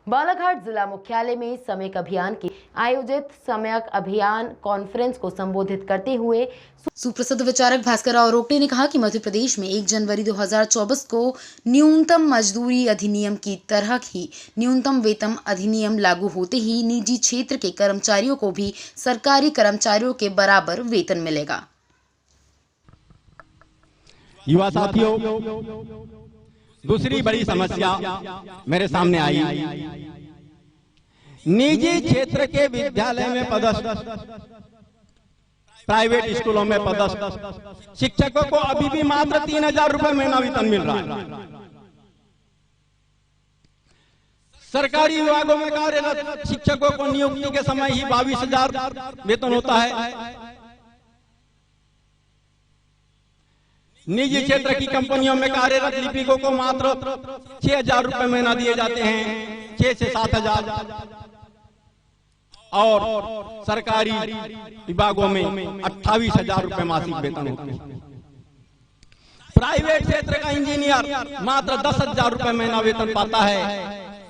बालाघाट जिला मुख्यालय में समयक अभियान के आयोजित समयक अभियान कॉन्फ्रेंस को संबोधित करते हुए सुप्रसिद्ध विचारक भास्कर राव रोकटे ने कहा कि मध्य प्रदेश में 1 जनवरी 2024 को न्यूनतम मजदूरी अधिनियम की तरह ही न्यूनतम वेतन अधिनियम लागू होते ही निजी क्षेत्र के कर्मचारियों को भी सरकारी कर्मचारियों के बराबर वेतन मिलेगा। युवा साथियों, दूसरी बड़ी समस्या मेरे सामने आई, निजी क्षेत्र के विद्यालय में पदस्थ, प्राइवेट स्कूलों में पदस्थ शिक्षकों को अभी भी मात्र 3,000 रुपए महीना वेतन मिल रहा है। सरकारी विभागों में कार्यरत शिक्षकों को नियुक्ति के समय ही 22,000 वेतन होता है। निजी क्षेत्र की कंपनियों में कार्यरत लिपिकों को मात्र 6,000 रुपए महीना दिए जाते हैं, 6 से 7,000, और सरकारी विभागों में 28,000 रुपए मासिक वेतन होते हैं। प्राइवेट क्षेत्र का इंजीनियर मात्र 10,000 रुपए महीना वेतन पाता है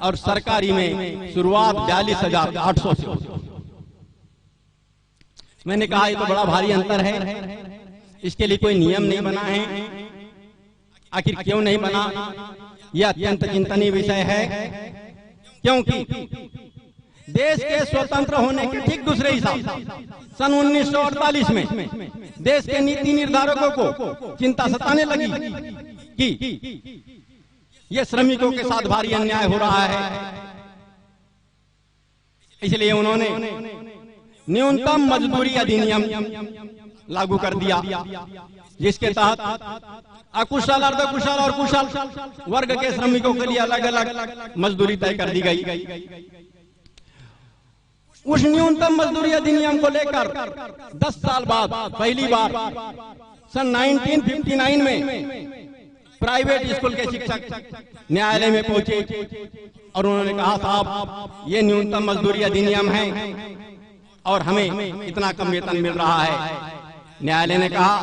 और सरकारी में शुरुआत 42,800 से होती है। मैंने कहा ये तो बड़ा भारी अंतर है, इसके लिए कोई नियम नहीं बना है। आखिर क्यों नहीं बना, यह अत्यंत चिंतनीय विषय है, क्योंकि देश के स्वतंत्र होने के ठीक दूसरे ही साल सन 1948 में देश के नीति निर्धारकों को चिंता सताने लगी कि यह श्रमिकों के साथ भारी अन्याय हो रहा है। इसलिए उन्होंने न्यूनतम मजदूरी अधिनियम लागू कर दिया, जिसके तहत अकुशल, अर्धकुशल और कुशल वर्ग के श्रमिकों के लिए अलग अलग मजदूरी तय कर दी गई। उस न्यूनतम मजदूरी अधिनियम को लेकर 10 साल बाद पहली बार सन 1959 में प्राइवेट स्कूल के शिक्षक न्यायालय में पहुंचे और उन्होंने कहा, साहब ये न्यूनतम मजदूरी अधिनियम है और हमें इतना कम वेतन मिल रहा है। न्यायालय ने कहा,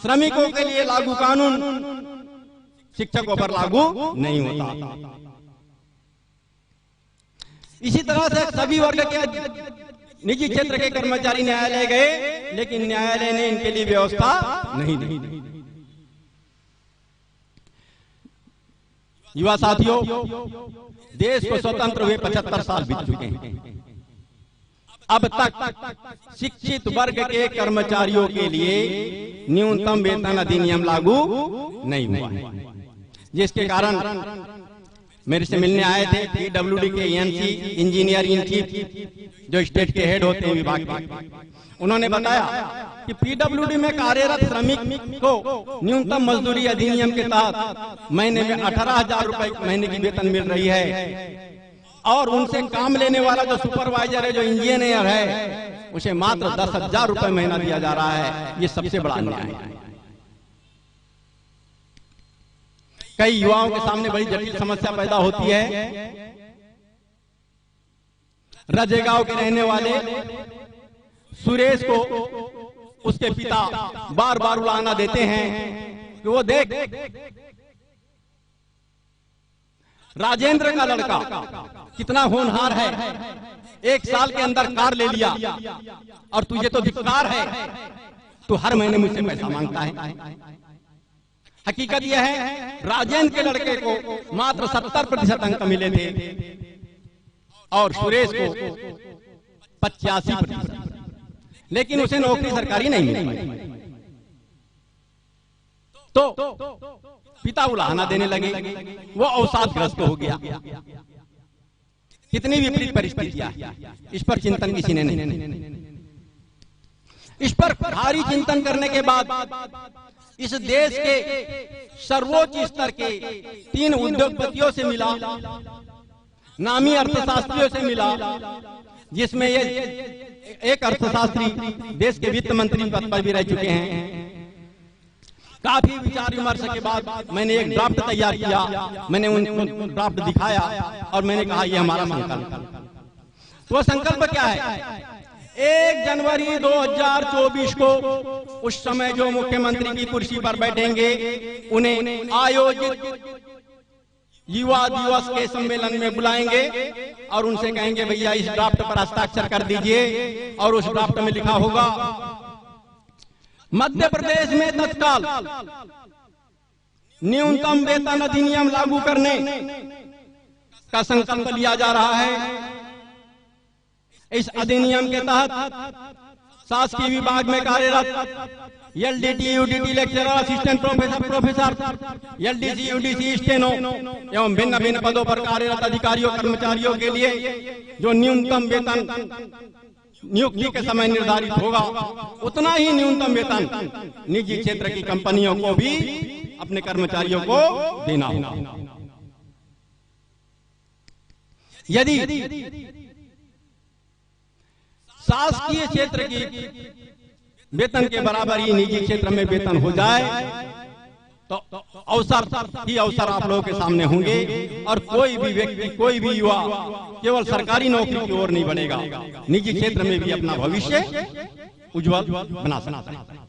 श्रमिकों के लिए लागू कानून शिक्षकों पर लागू नहीं होता। इसी तरह से सभी वर्ग के निजी क्षेत्र के कर्मचारी न्यायालय गए, लेकिन न्यायालय ने इनके लिए व्यवस्था नहीं दी। युवा साथियों, देश को स्वतंत्र हुए 75 साल बीत चुके हैं। अब तक शिक्षित वर्ग के कर्मचारियों के लिए न्यूनतम वेतन अधिनियम लागू नहीं हुआ है, जिसके कारण मेरे से मिलने आए थे पीडब्ल्यूडी के एएनसी इंजीनियर इन चीफ, जो स्टेट के हेड होते हैं विभाग के। उन्होंने बताया कि पीडब्ल्यूडी में कार्यरत श्रमिक को न्यूनतम मजदूरी अधिनियम के तहत महीने में 18,000 रुपए महीने की वेतन मिल रही है, और उनसे काम लेने वाला जो सुपरवाइजर है, जो इंजीनियर है, उसे मात्र 10,000 रुपए महीना दिया जा रहा है। ये सबसे बड़ा अन्याय है। कई युवाओं के सामने बड़ी जटिल समस्या पैदा होती है। रजेगांव के रहने वाले सुरेश को उसके पिता बार बार उलाहना देते हैं कि वो देख, राजेंद्र का लड़का कितना होनहार है, 1 साल के अंदर कार ले लिया, और तुझे तो धिक्कार है, तू हर महीने मुझसे पैसा मांगता है। हकीकत यह है, राजेंद्र के लड़के को मात्र 70% अंक मिले थे और सुरेश को 85%, लेकिन उसे नौकरी सरकारी नहीं मिली। तो पिता उलाहना देने लगे, वो अवसादग्रस्त हो गया। कितनी विपरीत परिस्थितियां, इस पर चिंतन किसी ने नहीं। इस पर भारी चिंतन करने के बाद इस देश के सर्वोच्च स्तर के 3 उद्योगपतियों से मिला, नामी अर्थशास्त्रियों से मिला, जिसमें ये एक अर्थशास्त्री देश के वित्त मंत्री पद पर भी रह चुके हैं। काफी विचार विमर्श के बाद मैंने एक ड्राफ्ट तैयार किया, मैंने उनको ड्राफ्ट दिखाया और मैंने कहा ये हमारा संकल्प। तो संकल्प क्या है? 1 जनवरी 2024 को उस समय जो मुख्यमंत्री की कुर्सी पर बैठेंगे, उन्हें आयोजित युवा दिवस के सम्मेलन में बुलाएंगे और उनसे कहेंगे भैया इस ड्राफ्ट पर हस्ताक्षर कर दीजिए, और उस ड्राफ्ट में लिखा होगा मध्य प्रदेश में तत्काल न्यूनतम वेतन अधिनियम लागू करने का संकल्प लिया जा रहा है। इस अधिनियम के तहत शासकीय विभाग में कार्यरत LDT, Utd, lecturer, assistant professor, LDC, UDC, steno एवं भिन्न भिन्न पदों पर कार्यरत अधिकारियों कर्मचारियों के लिए जो न्यूनतम वेतन नियुक्ति के समय निर्धारित होगा, उतना ही न्यूनतम वेतन निजी क्षेत्र की कंपनियों को भी अपने कर्मचारियों को देना होगा। यदि शासकीय क्षेत्र की वेतन के बराबर ही निजी क्षेत्र में वेतन हो जाए तो अवसर आप लोगों के सामने होंगे, और कोई भी व्यक्ति, कोई भी युवा केवल सरकारी नौकरी की ओर नहीं बढ़ेगा, निजी क्षेत्र में भी अपना भविष्य उज्जवल बना सकता है।